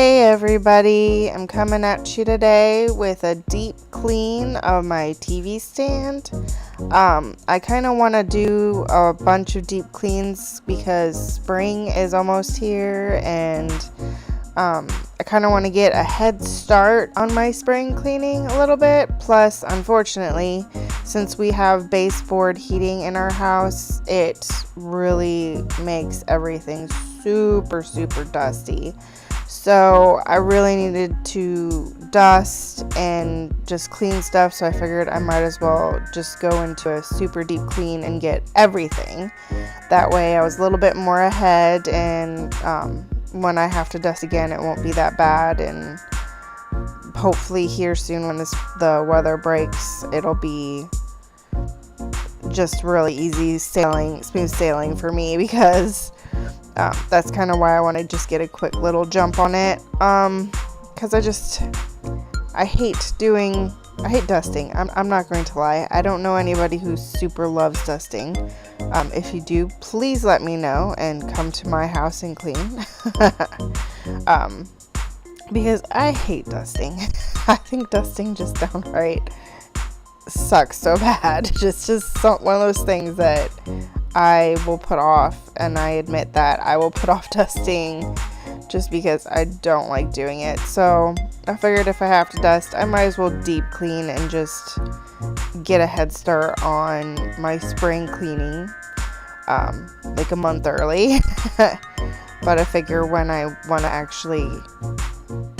Hey everybody, I'm coming at you today with a deep clean of my TV stand. I kind of want to do a bunch of deep cleans because spring is almost here, and I kind of want to get a head start on my spring cleaning a little bit. Plus, unfortunately, since we have baseboard heating in our house, it really makes everything super dusty. So I really needed to dust and just clean stuff, so I figured I might as well just go into a super deep clean and get everything. That way I was a little bit more ahead, and when I have to dust again, it won't be that bad. And hopefully here soon, when the weather breaks, it'll be just really easy smooth sailing for me, because that's kind of why I want to just get a quick little jump on it, because I hate dusting. I'm not going to lie. I don't know anybody who super loves dusting. If you do, please let me know and come to my house and clean. Because I hate dusting. I think dusting just downright sucks so bad. It's just one of those things that I will put off, and I admit that I will put off dusting just because I don't like doing it. So I figured if I have to dust, I might as well deep clean and just get a head start on my spring cleaning, like a month early. But I figure when I want to actually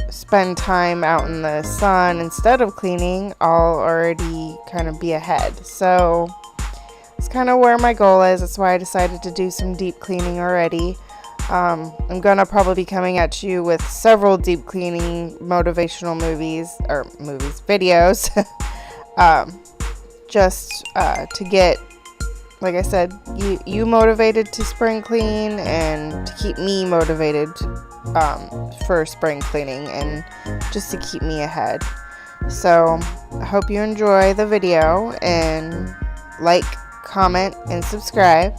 spend time out in the sun instead of cleaning, I'll already kind of be ahead. So it's kind of where my goal is. That's why I decided to do some deep cleaning already. I'm gonna probably be coming at you with several deep cleaning motivational videos, just to get, like I said, you motivated to spring clean, and to keep me motivated for spring cleaning, and just to keep me ahead. So I hope you enjoy the video, and like, comment, and subscribe.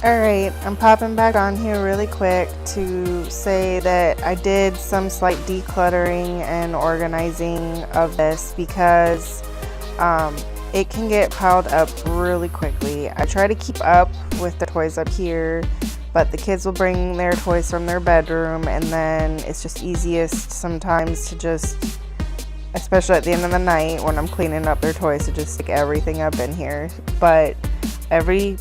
Alright, I'm popping back on here really quick to say that I did some slight decluttering and organizing of this, because it can get piled up really quickly. I try to keep up with the toys up here, but the kids will bring their toys from their bedroom, and then it's just easiest sometimes to just, especially at the end of the night when I'm cleaning up their toys, to just stick everything up in here. But every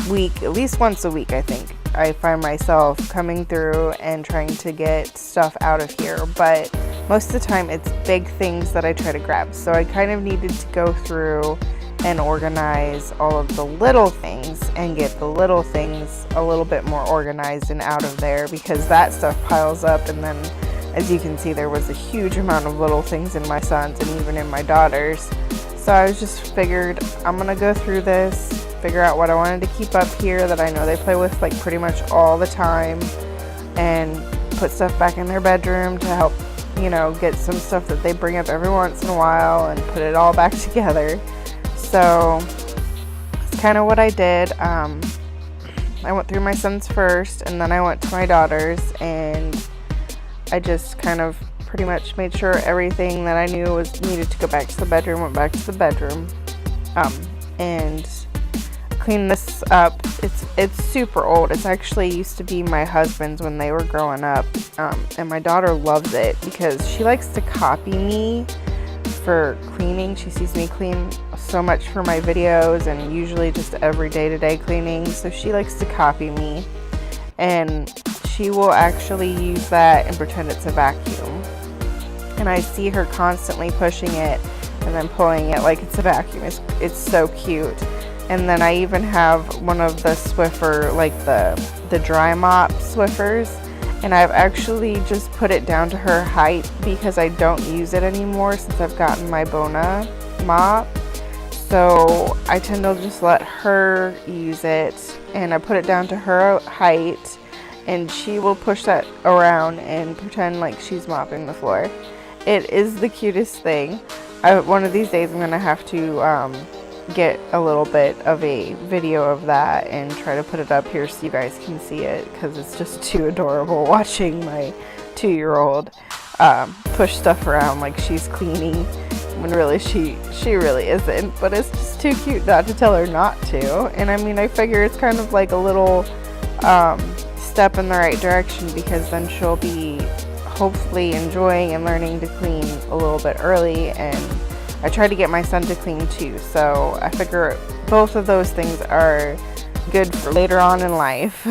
week, at least once a week, I think, I find myself coming through and trying to get stuff out of here. But most of the time it's big things that I try to grab. So I kind of needed to go through and organize all of the little things and get the little things a little bit more organized and out of there, because that stuff piles up. And then, as you can see, there was a huge amount of little things in my son's and even in my daughter's. So I just figured I'm gonna go through this, figure out what I wanted to keep up here that I know they play with like pretty much all the time, and put stuff back in their bedroom to help, get some stuff that they bring up every once in a while and put it all back together. So it's kind of what I did. I went through my son's first, and then I went to my daughter's, and I just kind of pretty much made sure everything that I knew was needed to go back to the bedroom went back to the bedroom, and clean this up. It's super old. It's actually used to be my husband's when they were growing up, and my daughter loves it because she likes to copy me for cleaning. She sees me clean so much for my videos and usually just every day-to-day cleaning, so she likes to copy me, and she will actually use that and pretend it's a vacuum, and I see her constantly pushing it and then pulling it like it's a vacuum. It's so cute. And then I even have one of the Swiffer, like the dry mop Swiffers, and I've actually just put it down to her height because I don't use it anymore since I've gotten my Bona mop. So I tend to just let her use it, and I put it down to her height, and she will push that around and pretend like she's mopping the floor. It is the cutest thing. One of these days I'm going to have to get a little bit of a video of that and try to put it up here so you guys can see it, because it's just too adorable watching my 2-year-old push stuff around like she's cleaning when really she really isn't. But it's just too cute not to tell her not to. And I mean, I figure it's kind of like a little step in the right direction, because then she'll be hopefully enjoying and learning to clean a little bit early, and I try to get my son to clean too, so I figure both of those things are good for later on in life.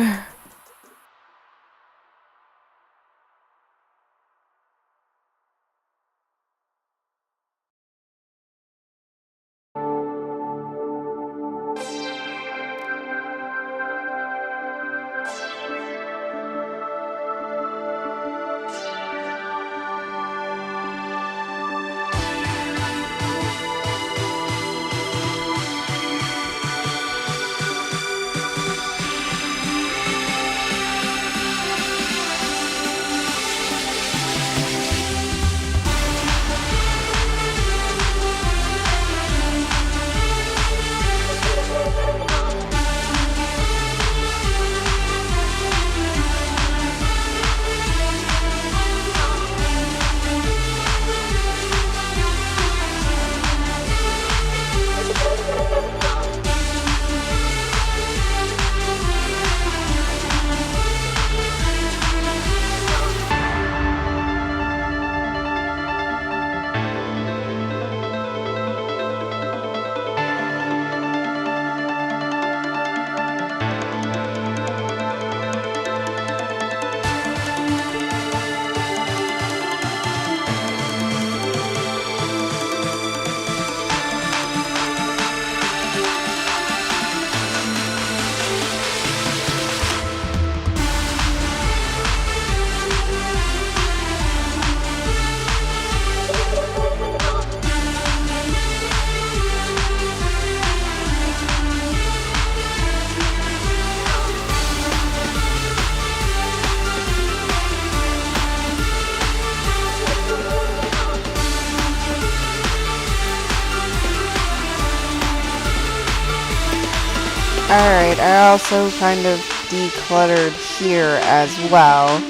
Alright, I also kind of decluttered here as well.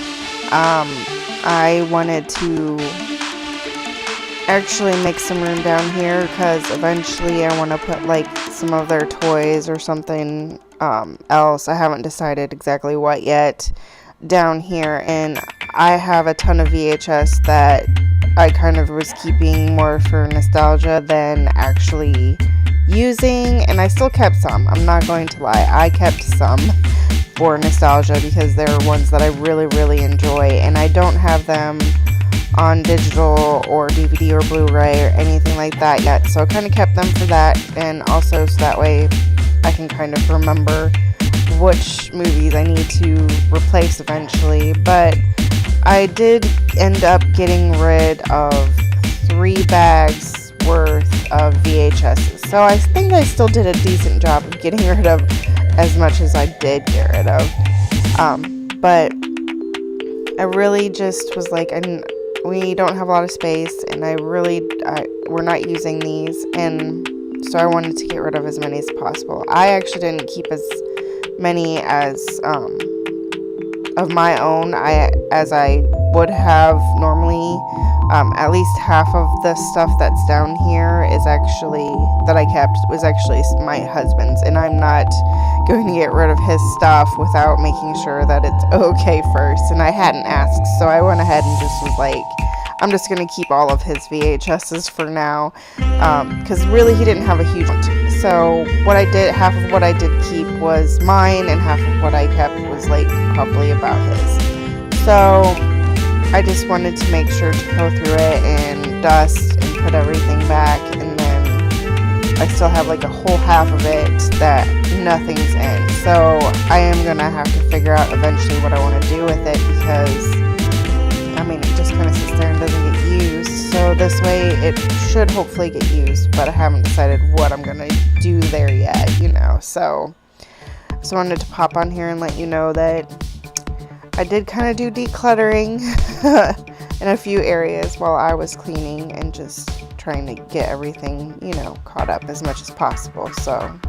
I wanted to actually make some room down here because eventually I want to put like some of their toys or something else. I haven't decided exactly what yet down here, and I have a ton of VHS that I kind of was keeping more for nostalgia than actually using, and I still kept some. I'm not going to lie, I kept some for nostalgia because they're ones that I really enjoy, and I don't have them on digital or DVD or Blu-ray or anything like that yet, so I kind of kept them for that, and also so that way I can kind of remember which movies I need to replace eventually. But I did end up getting rid of 3 bags worth of VHSs, so I think I still did a decent job of getting rid of as much as I did get rid of. But I really just was like, we don't have a lot of space, and we're not using these, and so I wanted to get rid of as many as possible. I actually didn't keep as many as of my own as I would have normally. At least half of the stuff that's down here that I kept was actually my husband's, and I'm not going to get rid of his stuff without making sure that it's okay first, and I hadn't asked, so I went ahead and just was like, I'm just going to keep all of his VHSs for now, because really he didn't have a huge one. So half of what I did keep was mine, and half of what I kept was like probably about his. So I just wanted to make sure to go through it and dust and put everything back, and then I still have like a whole half of it that nothing's in. So I am going to have to figure out eventually what I want to do with it, because it just kind of sits there and doesn't get used. So this way it should hopefully get used, but I haven't decided what I'm going to do there yet, So I wanted to pop on here and let you know that I did kind of do decluttering in a few areas while I was cleaning and just trying to get everything, caught up as much as possible. So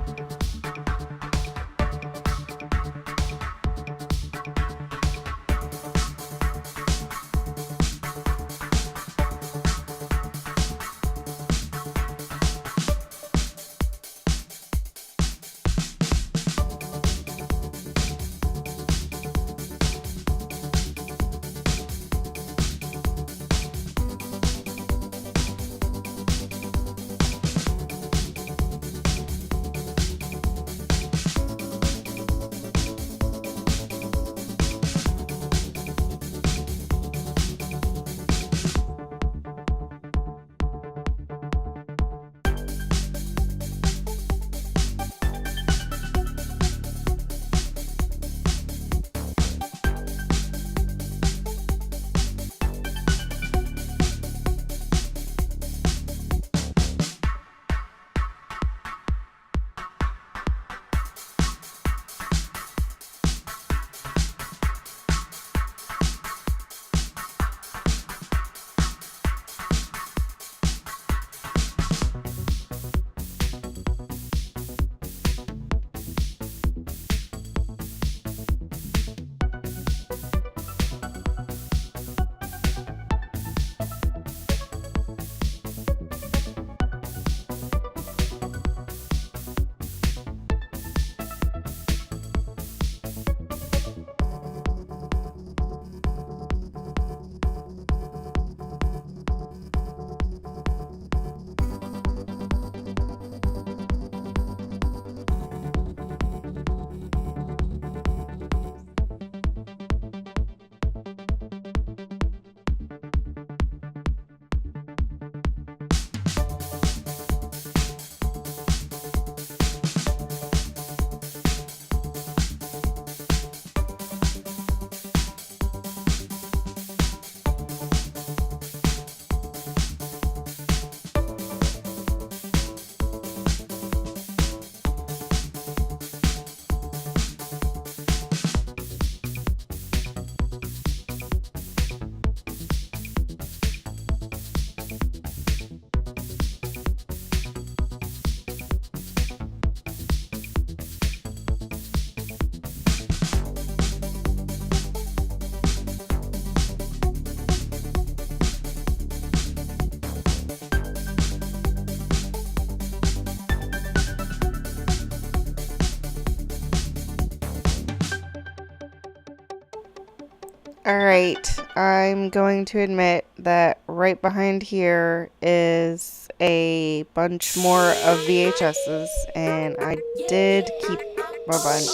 Alright, I'm going to admit that right behind here is a bunch more of VHSs, and I did keep a bunch.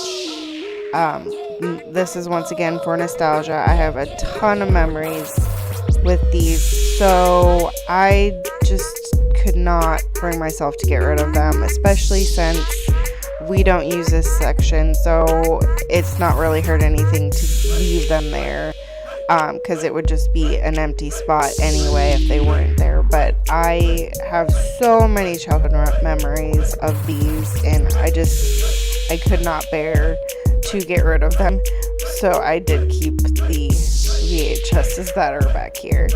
This is once again for nostalgia. I have a ton of memories with these, so I just could not bring myself to get rid of them, especially since we don't use this section, so it's not really hurt anything to leave them there, because it would just be an empty spot anyway if they weren't there. But I have so many childhood memories of these, and I could not bear to get rid of them, so I did keep the VHSs that are back here.